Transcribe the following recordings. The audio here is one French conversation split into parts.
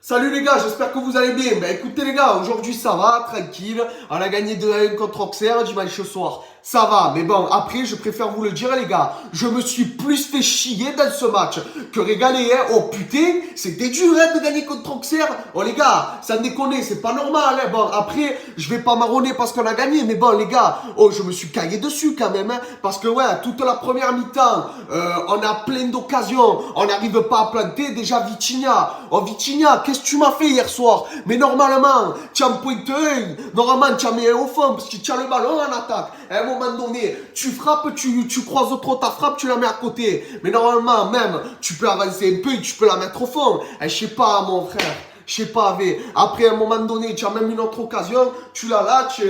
Salut les gars, j'espère que vous allez bien. Ben écoutez les gars, aujourd'hui ça va, tranquille. On a gagné 2-1 contre Auxerre dimanche soir. Ça va, mais bon, après je préfère vous le dire les gars. Je me suis plus fait chier dans ce match que régaler, hein. Oh putain, c'était dur hein, de gagner contre Auxerre. Oh les gars, ça me déconne, c'est pas normal hein. Bon, après, je vais pas marronner parce qu'on a gagné. Mais bon les gars, oh je me suis caillé dessus quand même hein. Parce que ouais, toute la première mi-temps, on a plein d'occasions. On n'arrive pas à planter. Déjà Vitinha. Oh Vitinha, qu'est-ce que tu m'as fait hier soir? Mais normalement, tu as un point 1. Normalement, tu as mis un au fond parce que tu as le ballon en attaque. À un moment donné, tu frappes, tu croises trop ta frappe, tu la mets à côté. Mais normalement, même, tu peux avancer un peu et tu peux la mettre au fond. Je sais pas, mon frère. Je sais pas, mais après, à un moment donné, tu as même une autre occasion, tu la lâches,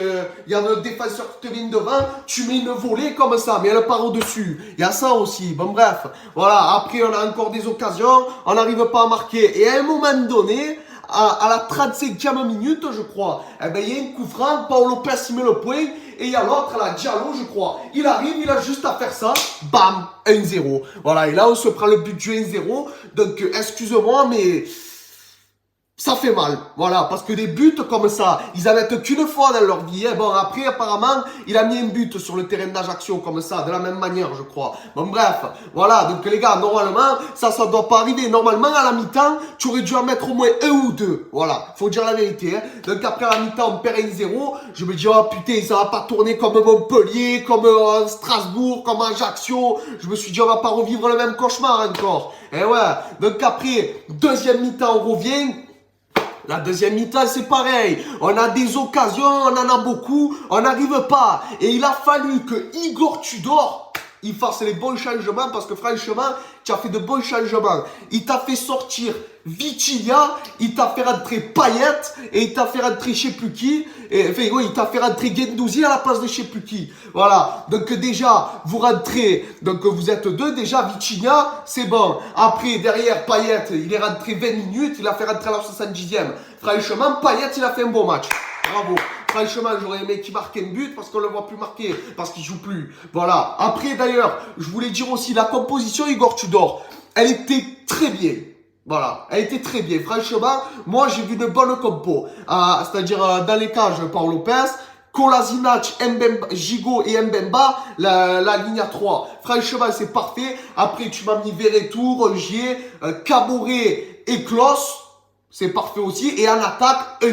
il y a le défenseur qui te vient devant, tu mets une volée comme ça, mais elle part au-dessus. Il y a ça aussi. Bon, bref. Voilà. Après, on a encore des occasions, on n'arrive pas à marquer. Et à un moment donné, à la 35e minute, je crois, eh ben, il y a un coup franc, Paul Lopez, il met le point, et il y a l'autre, la Diallo, je crois. Il arrive, il a juste à faire ça, bam, 1-0. Voilà, et là, on se prend le but du 1-0. Donc, excuse-moi, mais ça fait mal, voilà, parce que des buts comme ça, ils en mettent qu'une fois dans leur vie. Hein. Bon, après, apparemment, il a mis un but sur le terrain d'Ajaccio comme ça, de la même manière, je crois. Bon, bref, voilà, donc les gars, normalement, ça doit pas arriver. Normalement, à la mi-temps, tu aurais dû en mettre au moins un ou deux. Voilà, faut dire la vérité. Hein. Donc après, à la mi-temps, on perd 1-0. Je me dis, oh putain, ça va pas tourner comme Montpellier, comme Strasbourg, comme Ajaccio. Je me suis dit, on va pas revivre le même cauchemar encore. Et ouais, donc après, deuxième mi-temps, on revient. La deuxième mi-temps, c'est pareil. On a des occasions, on en a beaucoup, on n'arrive pas. Et il a fallu que Igor Tudor, il fasse les bons changements parce que franchement, tu as fait de bons changements. Il t'a fait sortir Vitinha, il t'a fait rentrer Payet et il t'a fait rentrer je sais plus qui. Enfin, oui, il t'a fait rentrer Guendouzi à la place de je sais plus qui. Voilà. Donc déjà, vous rentrez, donc vous êtes deux. Déjà, Vitinha, c'est bon. Après, derrière, Payet, il est rentré 20 minutes, il a fait rentrer à la 70e. Franchement, Payet, il a fait un bon match. Bravo. Franchement, j'aurais aimé qu'il marque un but parce qu'on ne le voit plus marquer, parce qu'il joue plus. Voilà. Après, d'ailleurs, je voulais dire aussi, la composition Igor Tudor, elle était très bien. Voilà, elle était très bien. Franchement, moi, j'ai vu de bonnes compos. C'est-à-dire, dans les cages, Paul Lopez, Kolasinac, Mbemba, Gigot et Mbemba, la ligne à 3. Franchement, c'est parfait. Après, tu m'as mis Verretou, Rongier, Caboret et Klos. C'est parfait aussi. Et en attaque,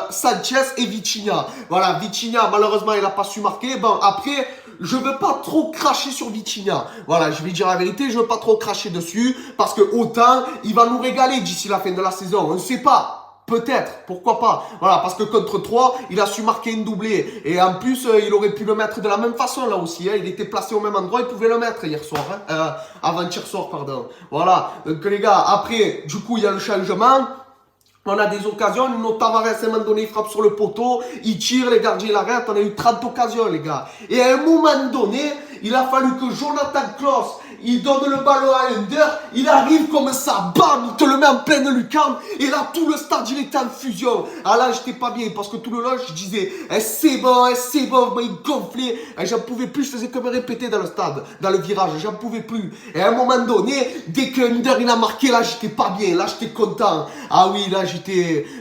Sanchez et Vitinha. Voilà, Vitinha, malheureusement, il n'a pas su marquer. Bon, après, je veux pas trop cracher sur Vitinha. Voilà, je vais dire la vérité, je veux pas trop cracher dessus. Parce que autant, il va nous régaler d'ici la fin de la saison. On ne sait pas. Peut-être, pourquoi pas. Voilà, parce que contre 3, il a su marquer une doublée. Et en plus, il aurait pu le mettre de la même façon là aussi. Hein. Il était placé au même endroit, il pouvait le mettre hier soir. Hein. Avant-hier soir, pardon. Voilà, donc les gars, après, du coup, il y a le changement. On a des occasions, Nuno Tavares, à un moment donné, il frappe sur le poteau, il tire, les gardiens l'arrêtent, on a eu 30 occasions, les gars. Et à un moment donné, il a fallu que Jonathan Klaus, il donne le ballon à Under, il arrive comme ça, bam, il te le met en pleine lucarne, et là, tout le stade, il était en fusion. Ah là, j'étais pas bien, parce que tout le long, je disais, c'est bon, il gonflait, et j'en pouvais plus, je faisais que me répéter dans le stade, dans le virage, j'en pouvais plus. Et à un moment donné, dès que Under, il a marqué, là, j'étais pas bien, là, j'étais content. Ah oui, là,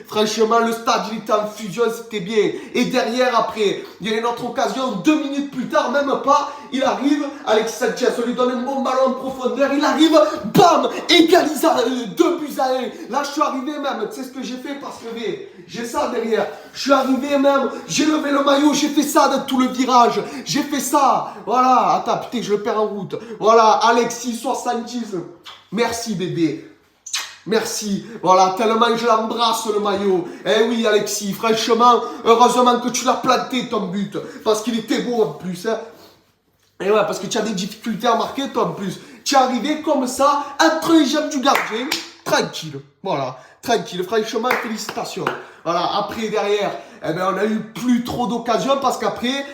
franchement, le stade, il était en fusion, c'était bien. Et derrière, après, il y a une autre occasion, 2 minutes plus tard, même pas, il arrive, Alexis Sanchez, on lui donne un bon ballon en profondeur, il arrive, bam, égalise 2 buts à 1. Là, je suis arrivé même, tu sais ce que j'ai fait parce que j'ai ça derrière. Je suis arrivé même, j'ai levé le maillot, j'ai fait ça dans tout le virage. J'ai fait ça. Voilà, attends, putain, je le perds en route. Voilà, Alexis 70. Merci, bébé. Merci, voilà, tellement je l'embrasse le maillot. Eh oui Alexis, franchement, heureusement que tu l'as planté ton but. Parce qu'il était beau en plus. Hein. Et ouais, parce que tu as des difficultés à marquer toi en plus. Tu es arrivé comme ça, entre les jambes du gardien, tranquille. Voilà, tranquille, franchement, félicitations. Voilà, après, derrière, eh ben, on a eu plus trop d'occasions parce qu'après,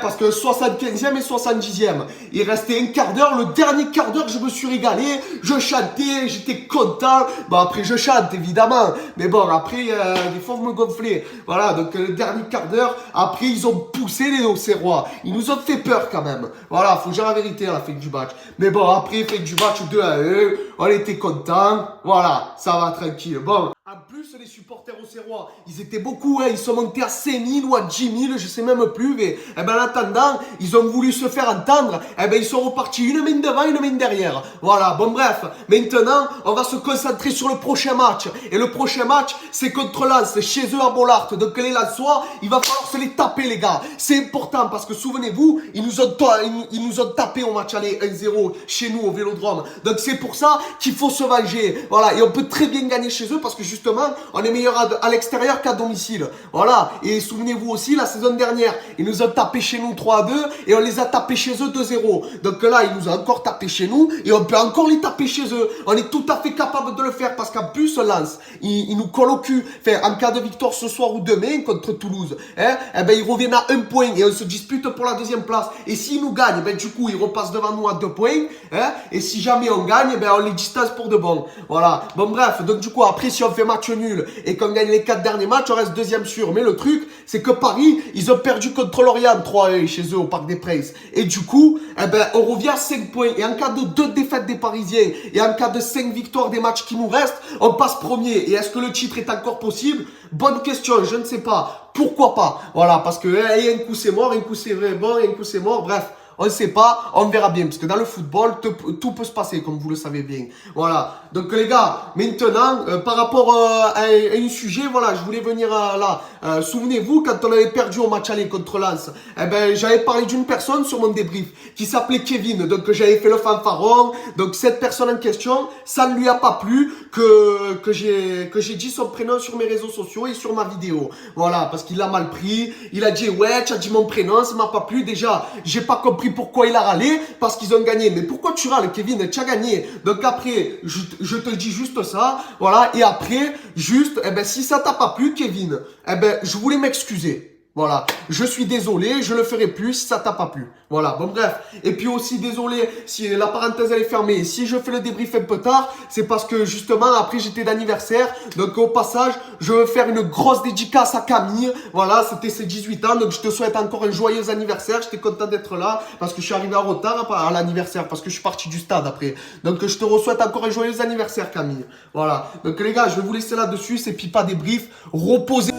parce que 75e et 70e, il restait un quart d'heure. Le dernier quart d'heure, je me suis régalé. Je chantais, j'étais content. Bon, après, je chante, évidemment. Mais bon, après, des fois, vous me gonflez. Voilà, donc le dernier quart d'heure, après, ils ont poussé les Auxerrois. Ils nous ont fait peur quand même. Voilà, faut dire la vérité à la fin du match. Mais bon, après, fin du match 2-1, on était contents. Voilà, ça va tranquille. Bon. En plus, les supporters auxerrois, ils étaient beaucoup, hein, ils sont montés à 5 000 ou à 10 000, je sais même plus, mais en attendant, ils ont voulu se faire entendre, ils sont repartis une main devant, une main derrière. Voilà, bon bref, maintenant, on va se concentrer sur le prochain match. Et le prochain match, c'est contre Lens, chez eux à Bollard. Donc les Lensois, il va falloir se les taper, les gars. C'est important, parce que souvenez-vous, ils nous ont tapé au match aller 1-0 chez nous au Vélodrome. Donc c'est pour ça qu'il faut se venger. Voilà, et on peut très bien gagner chez eux, parce que justement, on est meilleur à l'extérieur qu'à domicile. Voilà. Et souvenez-vous aussi, la saison dernière, ils nous ont tapé chez nous 3-2 et on les a tapés chez eux 2-0. Donc là, ils nous ont encore tapé chez nous et on peut encore les taper chez eux. On est tout à fait capable de le faire parce qu'en plus, Lens, ils nous collent au cul. Enfin, en cas de victoire ce soir ou demain contre Toulouse, ils reviennent à 1 point et on se dispute pour la deuxième place. Et s'ils nous gagnent, du coup, ils repassent devant nous à 2 points. Et si jamais on gagne, on les distance pour de bon. Voilà. Bon, bref. Donc, du coup, après, si on fait match nul et qu'on gagne les 4 derniers matchs, on reste deuxième sûr. Mais le truc, c'est que Paris, ils ont perdu contre Lorient 3-1 chez eux au Parc des Princes. Et du coup, on revient à 5 points. Et en cas de 2 défaites des Parisiens et en cas de 5 victoires des matchs qui nous restent, on passe premier. Et est-ce que le titre est encore possible? Bonne question, je ne sais pas. Pourquoi pas? Voilà, parce que un coup c'est mort, un coup c'est vrai bon, un coup c'est mort, bref. On ne sait pas, on verra bien. Parce que dans le football, tout peut se passer, comme vous le savez bien. Voilà. Donc les gars, maintenant, par rapport à un sujet, voilà, je voulais venir là. Souvenez-vous, quand on avait perdu au match aller contre Lens, j'avais parlé d'une personne sur mon débrief qui s'appelait Kevin. Donc j'avais fait le fanfaron. Donc cette personne en question, ça ne lui a pas plu que j'ai dit son prénom sur mes réseaux sociaux et sur ma vidéo. Voilà, parce qu'il l'a mal pris. Il a dit, ouais, tu as dit mon prénom, ça m'a pas plu. Déjà, j'ai pas compris pourquoi il a râlé, parce qu'ils ont gagné. Mais pourquoi tu râles, Kevin? Tu as gagné. Donc après, je te dis juste ça, voilà. Et après, juste, si ça t'a pas plu, Kevin, je voulais m'excuser. Voilà, je suis désolé, je le ferai plus si ça t'a pas plu. Voilà, bon bref. Et puis aussi désolé si la parenthèse elle est fermée. Si je fais le débrief un peu tard, c'est parce que justement après j'étais d'anniversaire. Donc au passage, je veux faire une grosse dédicace à Camille. Voilà, c'était ses 18 ans. Donc je te souhaite encore un joyeux anniversaire. J'étais content d'être là parce que je suis arrivé en retard à l'anniversaire parce que je suis parti du stade après. Donc je te souhaite encore un joyeux anniversaire Camille. Voilà. Donc les gars, je vais vous laisser là-dessus. C'est Pipa débrief. Reposez.